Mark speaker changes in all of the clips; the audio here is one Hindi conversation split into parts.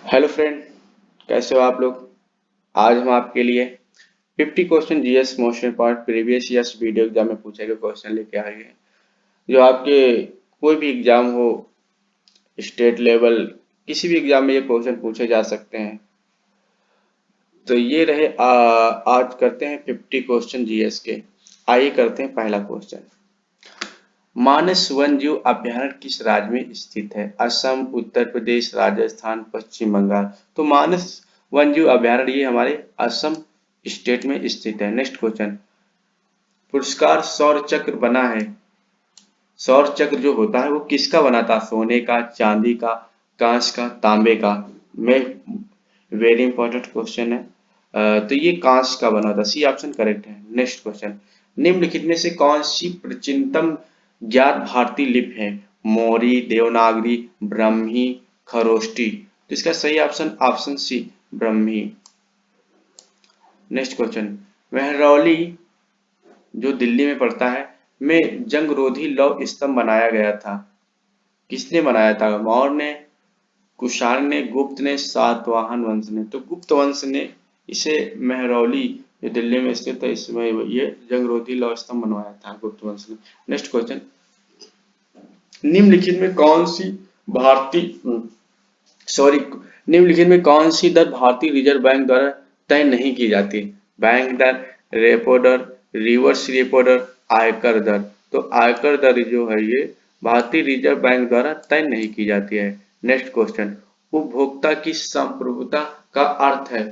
Speaker 1: हेलो फ्रेंड, कैसे हो आप लोग। आज हम आपके लिए 50 question GS most important previous years video exam में पूछे गए क्वेश्चन लेके आए हैं। जो आपके कोई भी एग्जाम हो, स्टेट लेवल, किसी भी एग्जाम में ये क्वेश्चन पूछे जा सकते हैं। तो ये रहे आज करते हैं 50 क्वेश्चन जीएस के। आइए करते हैं पहला क्वेश्चन। मानस वन्यजीव अभयारण्य किस राज्य में स्थित है? असम, उत्तर प्रदेश, राजस्थान, पश्चिम बंगाल। तो मानस वन्यजीव अभयारण्य ये हमारे असम स्टेट में स्थित है। Next question. पुरस्कार सौर चक्र बना है। सौर चक्र जो होता है वो किसका बना था? सोने का, चांदी का, कांच का, तांबे का। में वेरी इंपॉर्टेंट क्वेश्चन है। तो ये कांच का बना था। सी ऑप्शन करेक्ट है। Next question. निम्नलिखित में से कौन सी प्राचीनतम ज्ञात भारतीय लिपि है? मौर्य, देवनागरी, ब्राह्मी, खरोष्टी। तो इसका सही option option C Brahmi. Next question. Mehrauli जो दिल्ली में पड़ता है में जंगरोधी लौह स्तंभ बनाया गया था। किसने बनाया था? मौर्य ने, कुषाण ने, गुप्त ने, सातवाहन वंश ने। तो गुप्त वंश ने इसे महरौली जो दिल्ली में स्थित है इसमें ये जंगरोधी लौह स्तंभ बनवाया था गुप्त वंश ने। Next question. निम्नलिखित में कौन सी भारतीय सॉरी निम्नलिखित में कौन सी दर भारतीय रिजर्व बैंक द्वारा तय नहीं की जाती? बैंक दर, रेपो दर, रिवर्स रेपो दर, आयकर दर। तो आयकर दर जो है ये भारतीय रिजर्व बैंक द्वारा तय नहीं की जाती है। Next question. उपभोक्ता की संप्रभुता का अर्थ है?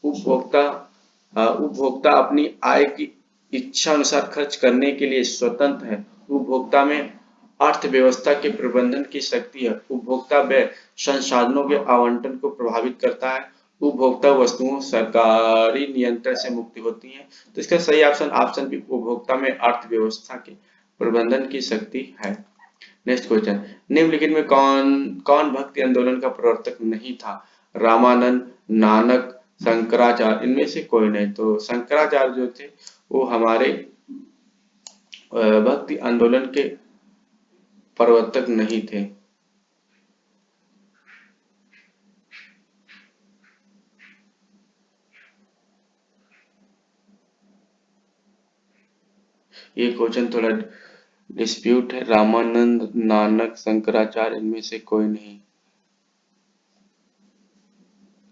Speaker 1: उपभोक्ता उपभोक्ता अपनी आय की इच्छा अनुसार खर्च करने के लिए स्वतंत्र है। उपभोक्ता में अर्थव्यवस्था के प्रबंधन की शक्ति है। उपभोक्ता व्यय संसाधनों के आवंटन को प्रभावित करता है। उपभोक्ता वस्तुओं सरकारी नियंत्रण से मुक्ति होती है। तो इसका सही ऑप्शन ऑप्शन बी उपभोक्ता में अर्थव्यवस्था के प्रबंधन की शक्ति है। Next question. निम्नलिखित में कौन कौन भक्ति आंदोलन का प्रवर्तक नहीं था? रामानंद, नानक, शंकराचार्य। इनमें से कोई नहीं। तो शंकराचार्य जो थे वो हमारे भक्ति आंदोलन के प्रवर्तक नहीं थे। ये क्वेश्चन थोड़ा डिस्प्यूट है। रामानंद, नानक, शंकराचार्य इनमें से कोई नहीं।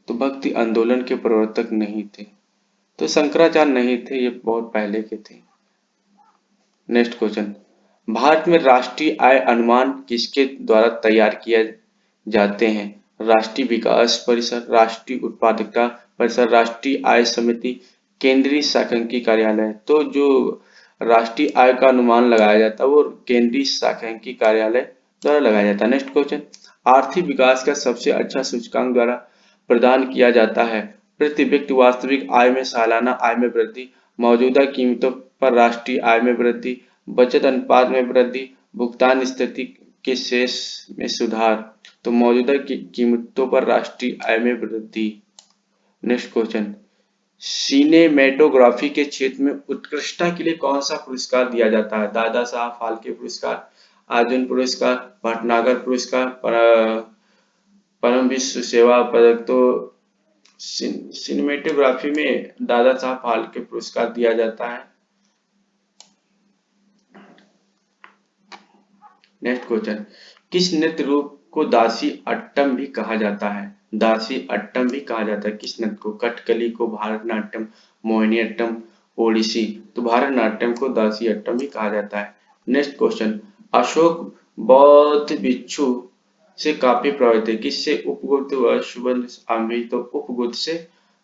Speaker 1: तो भक्ति आंदोलन के प्रवर्तक नहीं थे। तो शंकराचार्य नहीं थे, ये बहुत पहले के थे। Next question. भारत में राष्ट्रीय आय अनुमान किसके द्वारा तैयार किए जाते हैं? राष्ट्रीय विकास परिषद, राष्ट्रीय उत्पादकता परिषद, राष्ट्रीय आय समिति, केंद्रीय सांख्यिकी कार्यालय। तो जो राष्ट्रीय आय का अनुमान लगाया जाता है वो केंद्रीय सांख्यिकी कार्यालय द्वारा लगाया जाता है। Next question. आर्थिक विकास का सबसे अच्छा सूचकांक द्वारा प्रदान किया जाता है? प्रति व्यक्ति वास्तविक आय में सालाना आय में वृद्धि, मौजूदा कीमतों पर राष्ट्रीय आय में वृद्धि, बचत अनुपात में वृद्धि, भुगतान स्थिति के शेष में सुधार। तो मौजूदा कीमतों पर राष्ट्रीय आय में वृद्धि। Next question. सिनेमेटोग्राफी के क्षेत्र में उत्कृष्टता के लिए कौन सा पुरस्कार दिया जाता है? दादा साहब फाल्के पुरस्कार, अर्जुन पुरस्कार, भटनागर पुरस्कार, परम विश्व सेवा पदक। तो सिनेमेटोग्राफी में दादा साहब फाल्के पुरस्कार दिया जाता है। Next question. किस नृत्य रूप को दासी अट्टम भी कहा जाता है? दासी अट्टम भी कहा जाता है किस नृत्य को? कथकली को, भारतनाट्यम, मोहिनीअट्टम, ओडिसी। तो भारतनाट्यम को दासी अट्टम भी कहा जाता है। Next question. अशोक बौद्ध भिक्षु से काफी प्रभावित है। किससे? उपगुप्त व सुबंध आम्ही। तो उपगुप्त से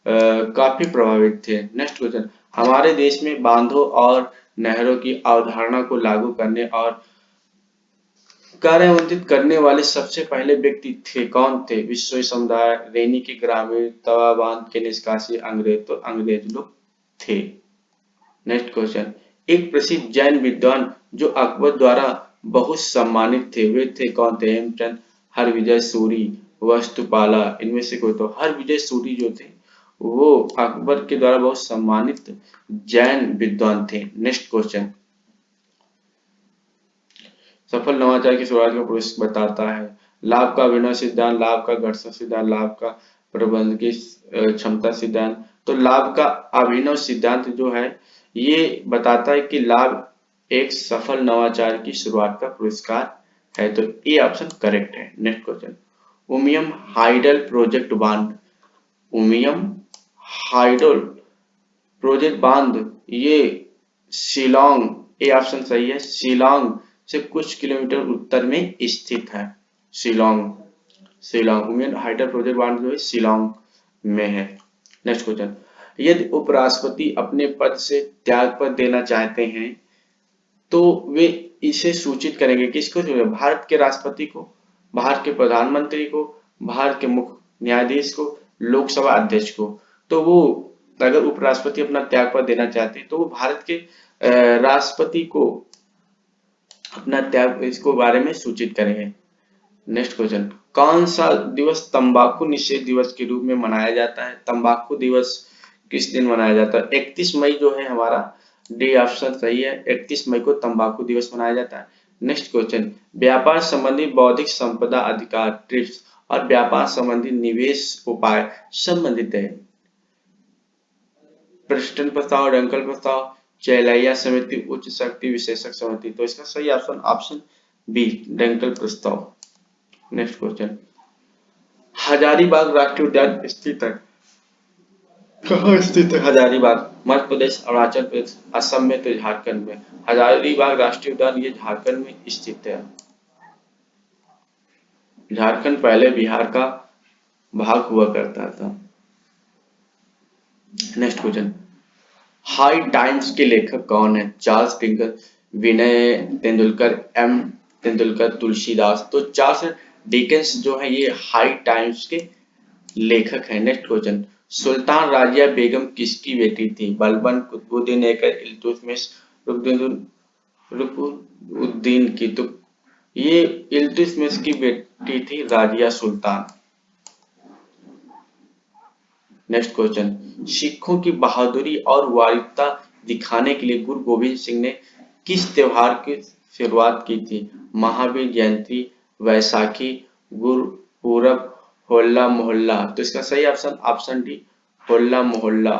Speaker 1: काफी प्रभावित थे। Next question. हमारे देश में बांधों और नहरों की अवधारणा को लागू करने और कार्यान्वित करने वाले सबसे पहले व्यक्ति थे कौन थे? विश्व समुदाय, रैनी के ग्रामीण, तवा बांध के निष्कासित अंग्रेज। तो अंग्रेज लोग थे। Next question. एक प्रसिद्ध जैन विद्वान जो अकबर द्वारा बहुत सम्मानित थे वे थे कौन थे? हेमचंद, हरविजय सूरी, वस्तुपाला। इनमें से कोई। तो हरविजय सूरी जो थे वो अकबर के द्वारा बहुत सम्मानित जैन विद्वान थे। Next question. सफल नवाचार की शुरुआत का पुरुष बताता है? लाभ का अभिनव सिद्धांत, लाभ का घर्षण सिद्धांत, लाभ का प्रबंधकीय क्षमता सिद्धांत। तो लाभ का अभिनव सिद्धांत जो है ये बताता है कि लाभ एक सफल नवाचार की शुरुआत का पुरस्कार है। तो ये ऑप्शन करेक्ट है। Next question, Umiam hydel project बांध, उमियम हाइडल प्रोजेक्ट बांध ये शिलोंग, ये ऑप्शन सही है, शिलोंग से कुछ किलोमीटर उत्तर में स्थित है। शिलोंग, शिलोंग उमियम हाइडल प्रोजेक्ट बांध जो है शिलोंग में है। नेक्स्ट क्वेश्चन, यदि उपराष्ट्रपति अपने पद से त्याग पत्र देना चाहते हैं तो वे इसे सूचित करेंगे किसको? भारत के राष्ट्रपति को, भारत के प्रधानमंत्री को, भारत के मुख्य न्यायाधीश को, लोकसभा अध्यक्ष को। तो वो अगर उपराष्ट्रपति अपना त्यागपत्र देना चाहते हैं तो वो भारत के राष्ट्रपति को अपना त्याग इसको बारे में सूचित करेंगे। नेक्स्ट क्वेश्चन, कौन सा दिवस तंबाकू निषेध दिवस के रूप में मनाया जाता है? तंबाकू दिवस किस दिन मनाया जाता है? 31 मई जो है हमारा, डी ऑप्शन सही है, 31 मई को तंबाकू दिवस मनाया जाता है। नेक्स्ट क्वेश्चन, व्यापार संबंधी बौद्धिक संपदा अधिकार ट्रिप्स और व्यापार संबंधी निवेश उपाय संबंधित है। प्रेस्टन प्रस्ताव, डंकल प्रस्ताव, चेलाइया समिति, उच्च शक्ति विशेषज्ञ समिति। तो इसका सही ऑप्शन ऑप्शन बी, डंकल प्रस्ताव। नेक्स्ट क्वेश्चन, हजारीबाग राष्ट्रीय उद्यान स्थित है कहाँ स्थित है? हजारीबाग मध्य प्रदेश, अरुणाचल प्रदेश, असम में, तो झारखंड में। हजारीबाग राष्ट्रीय उद्यान ये झारखंड में स्थित है। झारखंड पहले बिहार का भाग हुआ करता था। नेक्स्ट क्वेश्चन, हाई टाइम्स के लेखक कौन है? चार्ल्स डिकन्स, विनय तेंदुलकर, एम तेंदुलकर, तुलसीदास। तो चार्ल्स डिकन्स जो है ये हाई टाइम्स के लेखक है। नेक्स्ट क्वेश्चन, सुल्तान राजिया बेगम किसकी बेटी थी? बलबन, कुतुबुद्दीन ऐबक, इल्तुतमिश, रुकनुद्दीन की। तो ये इल्तुतमिश की बेटी थी राजिया सुल्तान। नेक्स्ट क्वेश्चन, सिखों की बहादुरी और वारिकता दिखाने के लिए गुरु गोविंद सिंह ने किस त्योहार की शुरुआत की थी? महावीर जयंती, वैसाखी, गुरपूरब, होला मोहल्ला। तो इसका सही ऑप्शन ऑप्शन डी, होला मोहल्ला।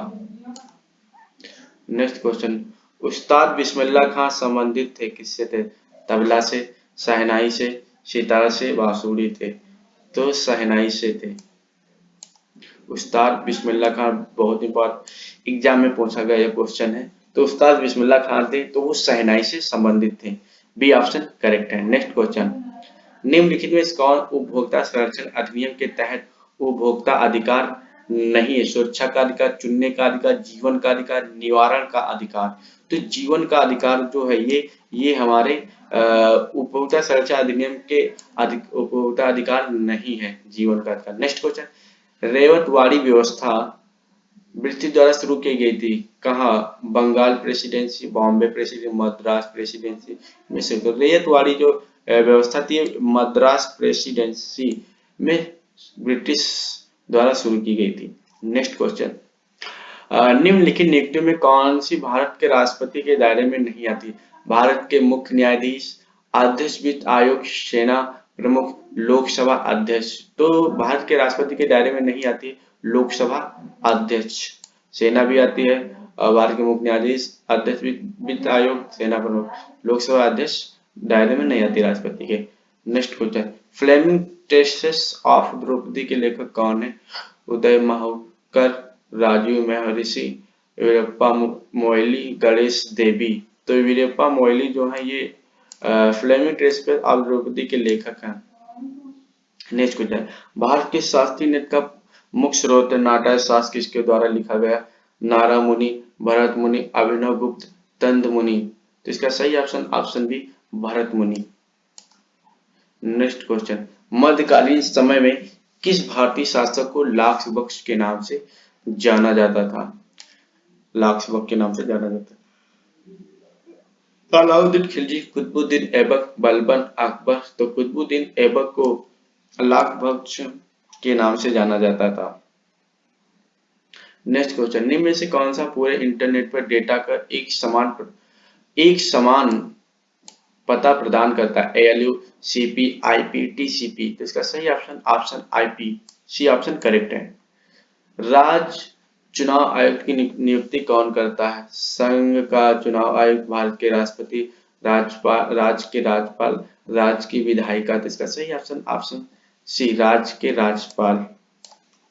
Speaker 1: नेक्स्ट क्वेश्चन, उस्ताद बिस्मिल्लाह खां संबंधित थे किससे थे? तबला से, शहनाई से, सितार से, बांसुरी थे। तो शहनाई से थे। उस्ताद बिस्मिल्लाह खां बहुत इंपॉर्टेंट एग्जाम में पूछा गया ये क्वेश्चन है। तो उस्ताद बिस्मिल्लाह खां थे तो वो शहनाई से संबंधित थे। बी ऑप्शन करेक्ट है। नेक्स्ट क्वेश्चन, निम्नलिखित में कौन उपभोक्ता संरक्षण अधिनियम के तहत उपभोक्ता अधिकार नहीं है? सुरक्षा का अधिकार, चुनने का अधिकार, जीवन का अधिकार, निवारण का अधिकार। तो जीवन का अधिकार जो है ये हमारे उपभोक्ता संरक्षण अधिनियम के उपभोक्ता अधिकार नहीं है जीवन का अधिकार। नेक्स्ट क्वेश्चन, रेवतवाड़ी व्यवस्था ब्रिटिश द्वारा शुरू की गई थी कहाँ? Bengal presidency, Bombay presidency, Madras presidency में से। तो रेवतवाड़ी जो व्यवस्था थी मद्रास प्रेसिडेंसी में ब्रिटिश द्वारा शुरू की गई थी। नेक्स्ट क्वेश्चन, निम्नलिखित नियुक्तियों में कौन सी भारत के राष्ट्रपति के दायरे में नहीं आती? भारत के मुख्य न्यायाधीश, अध्यक्ष वित्त आयोग, सेना प्रमुख, लोकसभा अध्यक्ष। तो भारत के राष्ट्रपति के दायरे में नहीं आती लोकसभा अध्यक्ष। सेना भी आती है, भारत के मुख्य न्यायाधीश, अध्यक्ष वित्त आयोग, सेना प्रमुख, लोकसभा अध्यक्ष दायरे में नहीं आती राष्ट्रपति के। Next question, flaming tresses of Draupadi के लेखक कौन है? उदय माहूकर, राजीव महर्षि, वीरप्पा मोइली, गणेश देवी। तो वीरप्पा मोइली जो है ये फ्लेमिंग टेसेस ऑफ द्रौपदी के लेखक हैं। नेक्स्ट क्वेश्चन, भारत के शास्त्रीय नृत्य का मुख्य स्रोत नाट्य शास्त्र किसके द्वारा लिखा गया? नारद मुनि, भरत मुनि, अभिनव गुप्त, दंत मुनि। तो इसका सही ऑप्शन ऑप्शन बी, भरत मुनि। नेक्स्ट क्वेश्चन, मध्यकालीन समय में किस भारतीय शासक को लाक्स के नाम से जाना जाता था? लाक्स के नाम से जाना जाता था। अलाउद्दीन खिलजी, कुतुबुद्दीन ऐबक, बलबन, अकबर। तो कुतुबुद्दीन ऐबक को लाक्स के नाम से जाना जाता था। नेक्स्ट क्वेश्चन, निम्न में से कौन सा पूरे इंटरनेट पर डेटा का एक समान पता प्रदान करता है, ALU, CP, IP, TCP। तो इसका सही option option IP, C option correct है। राज्य चुनाव आयुक्त की नियुक्ति कौन करता है? संघ का चुनाव आयुक्त भारत के राष्ट्रपति, राज्यपाल, राज्य के राज्यपाल, राज्य की विधायिका। तो इसका सही ऑप्शन ऑप्शन सी, राज्य के राज्यपाल।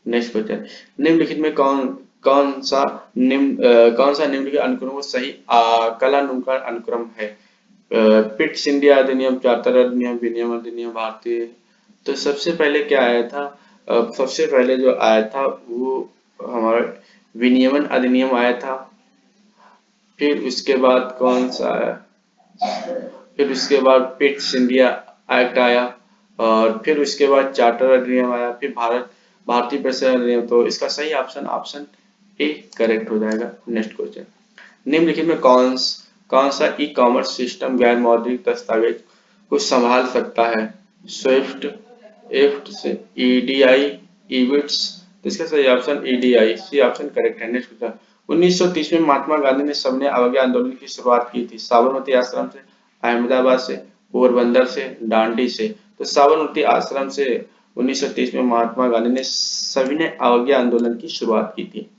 Speaker 1: नेक्स्ट क्वेश्चन, निम्नलिखित में कौन सा निम्नलिखित अनुक्रम को सही कालानुक्रम अनुक्रम है? पिट्स इंडिया अधिनियम, चार्टर अधिनियम, विनियम अधिनियम, भारतीय। तो सबसे पहले क्या आया था? सबसे पहले जो आया था वो हमारा विनियमन अधिनियम आया था। फिर उसके बाद कौन सा आया? फिर उसके बाद पिट्स इंडिया एक्ट आया, और फिर उसके बाद चार्टर अधिनियम आया, फिर भारतीय प्रसारण अधिनियम। तो इसका सही ऑप्शन ऑप्शन ए करेक्ट हो जाएगा। नेक्स्ट क्वेश्चन, निम्नलिखित में कौन सा ई कॉमर्स सिस्टम गैर मौद्रिक दस्तावेज को संभाल सकता है? स्विफ्ट, इफ्ट से, EDI, इबिट्स। तो इसका सही option EDI, C option correct है। नेक्स्ट क्वेश्चन, 1930 में महात्मा गांधी ने सबने अवज्ञा आंदोलन की शुरुआत की थी। साबरमती आश्रम से, अहमदाबाद से, पोरबंदर से, दांडी से। तो साबरमती आश्रम से 1930 में महात्मा गांधी ने सभी ने अवज्ञा आंदोलन की शुरुआत की थी।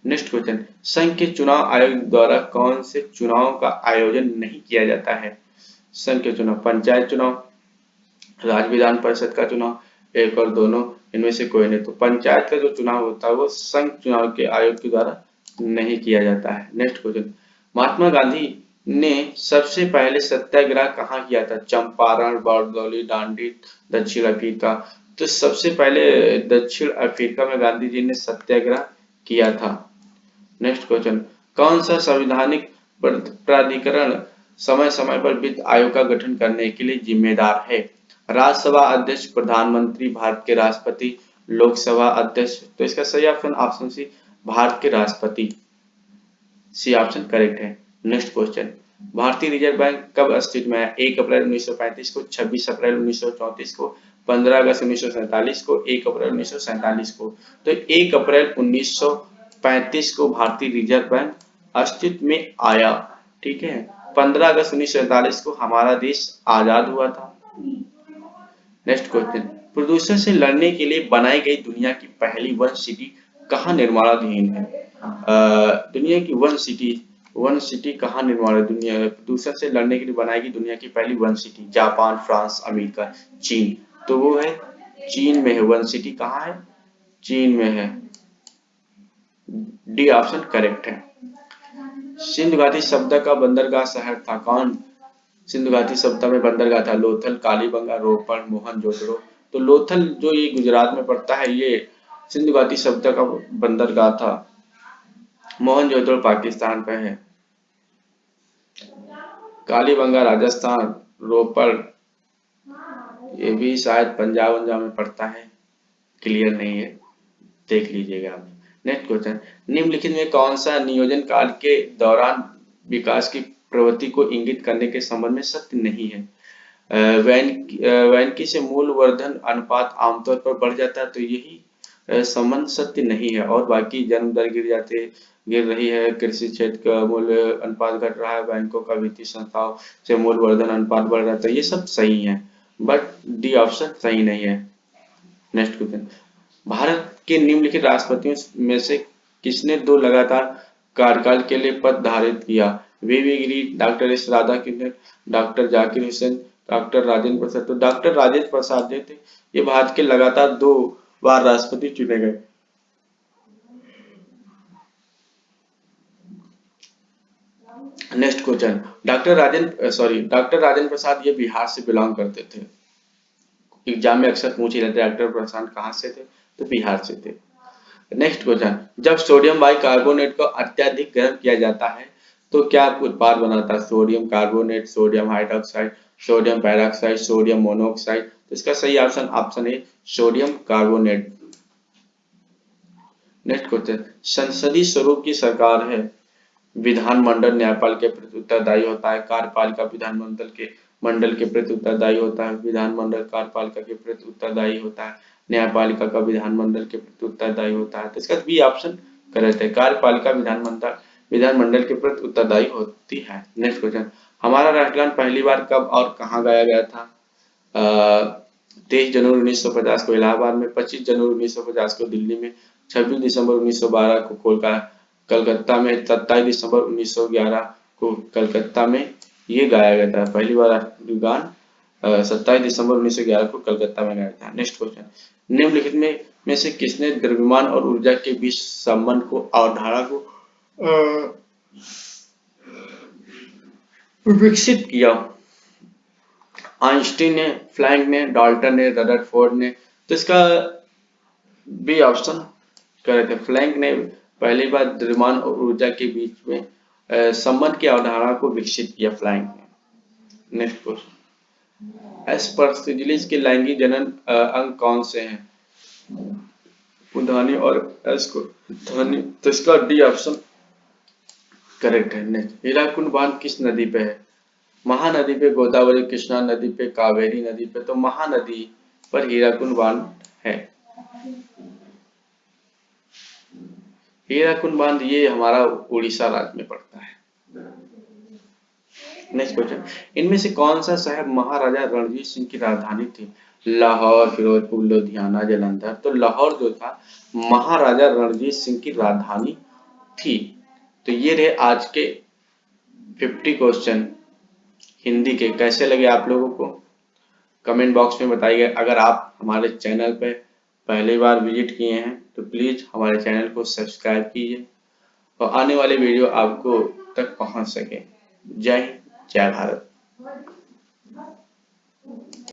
Speaker 1: नेक्स्ट क्वेश्चन, संघ के चुनाव आयोग द्वारा कौन से चुनाव का आयोजन नहीं किया जाता है? संघ के चुनाव, पंचायत चुनाव, राज्य विधान परिषद का चुनाव, एक और दोनों, इनमें से कोई नहीं। तो पंचायत का जो चुनाव होता है वो संघ चुनाव के आयोग के द्वारा नहीं किया जाता है। नेक्स्ट क्वेश्चन, महात्मा गांधी ने सबसे पहले सत्याग्रह कहाँ किया था? चंपारण, बारडोली, दांडी, दक्षिण अफ्रीका। तो सबसे पहले दक्षिण अफ्रीका में गांधी जी ने सत्याग्रह किया था। नेक्स्ट क्वेश्चन, कौन सा संवैधानिक प्राधिकरण समय समय पर वित्त आयोग का गठन करने के लिए जिम्मेदार है? राज्यसभा अध्यक्ष, प्रधानमंत्री, भारत के राष्ट्रपति, लोकसभा अध्यक्ष। तो इसका सही ऑप्शन ऑप्शन सी, भारत के राष्ट्रपति, सी ऑप्शन करेक्ट है। नेक्स्ट क्वेश्चन, भारतीय रिजर्व बैंक कब अस्तित्व में आया? 1 अप्रैल 1935 को, 26 अप्रैल 1934 को, 15 अगस्त 1947 को, 1 अप्रैल 1947 को। तो 1 अप्रैल 1935 को भारतीय रिजर्व बैंक अस्तित्व में आया। ठीक है, 15 अगस्त 1947 को हमारा देश आजाद हुआ था। नेक्स्ट क्वेश्चन, प्रदूषण से लड़ने के लिए बनाई गई दुनिया की पहली वन सिटी कहाँ निर्माणाधीन है? दुनिया की वन सिटी कहाँ निर्माण, दुनिया प्रदूषण से लड़ने के लिए बनाई गई दुनिया की पहली one city? Japan, France, America, चीन। तो वो है चीन में है। वन सिटी कहाँ है? चीन में है। डी ऑप्शन करेक्ट है। सिंधु घाटी सभ्यता का बंदरगाह शहर था कौन? सिंधु घाटी सभ्यता में बंदरगाह था लोथल, कालीबंगा, रोपड़, मोहनजोदड़ो। तो लोथल जो ये गुजरात में पड़ता है, ये सिंधु घाटी सभ्यता का बंदरगाह था। मोहनजोदड़ो पाकिस्तान पे है। कालीबंगा राजस्थान, रोपड़ ये भी शायद पंजाब में पड़ता है, क्लियर नहीं है, देख लीजिएगा आप। नेक्स्ट क्वेश्चन, निम्नलिखित में कौन सा नियोजन काल के दौरान विकास की प्रवृत्ति को इंगित करने के संबंध में सत्य नहीं है? वैनकी से मूल वर्धन अनुपात आमतौर पर बढ़ जाता है, तो यही संबंध सत्य नहीं है। और बाकी जन्म दर गिर रही है, कृषि क्षेत्र का मूल अनुपात घट रहा है, बैंकों का वित्तीय संस्थाओं से मूल वर्धन अनुपात बढ़ रहा है, तो ये सब सही है, बट डी ऑप्शन सही नहीं है। नेक्स्ट क्वेश्चन, भारत के निम्नलिखित राष्ट्रपतियों में से किसने 2 लगातार कार्यकाल के लिए पद धारित किया? V V Giri, doctor S Radhakrishnan, doctor Zakir Hussain, doctor Rajendra Prasad. तो डॉक्टर राजेंद्र प्रसाद जो थे ये भारत के लगातार 2 बार राष्ट्रपति चुने गए। नेक्स्ट क्वेश्चन, डॉक्टर राजेंद्र प्रसाद ये बिहार से बिलोंग करते थे। एग्जाम में अक्सर पूछे जाते हैं डॉक्टर प्रसाद कहाँ से थे, तो बिहार से थे। नेक्स्ट क्वेश्चन, जब सोडियम बाइकार्बोनेट को अत्यधिक गर्म किया जाता है तो क्या उत्पाद बनाता है? Sodium carbonate, sodium hydroxide, sodium peroxide, sodium monoxide. तो इसका सही option option A, sodium carbonate. Next question, संसदीय स्वरूप की सरकार है। विधानमंडल न्यायपालिका के प्रति उत्तरदायी होता है, कार्यपालिका विधानमंडल के प्रति उत्तरदायी होता है, विधानमंडल कार्यपालिका के प्रति उत्तरदायी होता है, न्यायपालिका का विधानमंडल के प्रति उत्तरदायी होता है। तो इसका बी ऑप्शन करेक्ट है, कार्यपालिका विधानमंडल के प्रति उत्तरदायी होती है। नेक्स्ट क्वेश्चन, हमारा राष्ट्रगान पहली बार कब और कहाँ गाया गया था? 23 जनवरी 1950 को इलाहाबाद में, 25 जनवरी 1950 को दिल्ली में, 26 दिसंबर 1912 को कलकत्ता में, 27 दिसंबर 1911 को कलकत्ता में ये गाया गया था। पहली बार राष्ट्रगान 27 दिसंबर 1911 को कलकत्ता में गाया था। नेक्स्ट क्वेश्चन, निम्नलिखित में से किसने द्रव्यमान और ऊर्जा के बीच संबंध को अवधारणा को विकसित किया? आइंस्टीन ने, प्लैंक ने, डाल्टन ने, रदरफोर्ड ने। तो इसका बी ऑप्शन करेक्ट है। प्लैंक ने पहली बार द्रव्यमान और ऊर्जा के बीच में संबंध की अवधारणा को विकसित किया, प्लैंक ने। नेक्स्ट क्वेश्चन, एस्परजिलस के लैंगिक जनन अंग कौन से हैं? ध्वनि और एस को ध्वनि, तो इसका डी ऑप्शन करेक्ट है। नेक्स्ट, हीराकुंड बांध किस नदी पे है? महानदी पे, गोदावरी, कृष्णा नदी पे, कावेरी नदी पे। तो महानदी पर हीराकुंड बांध है। हीराकुंड बांध ये हमारा उड़ीसा राज्य में पड़ता है। नेक्स्ट क्वेश्चन, इनमें से कौन सा शहर महाराजा रणजीत सिंह की राजधानी थी? लाहौर, फिरोजपुर, लुधियाना, जालंधर। तो लाहौर जो था महाराजा रणजीत सिंह की राजधानी थी। तो ये रहे आज के 50 क्वेश्चन हिंदी के। कैसे लगे आप लोगों को कमेंट बॉक्स में बताइए। अगर आप हमारे चैनल पे पहली बार विजिट किए हैं तो प्लीज हमारे चैनल को सब्सक्राइब कीजिए और आने वाले वीडियो आपको तक पहुंच सके। जय हिंद, जय भारत।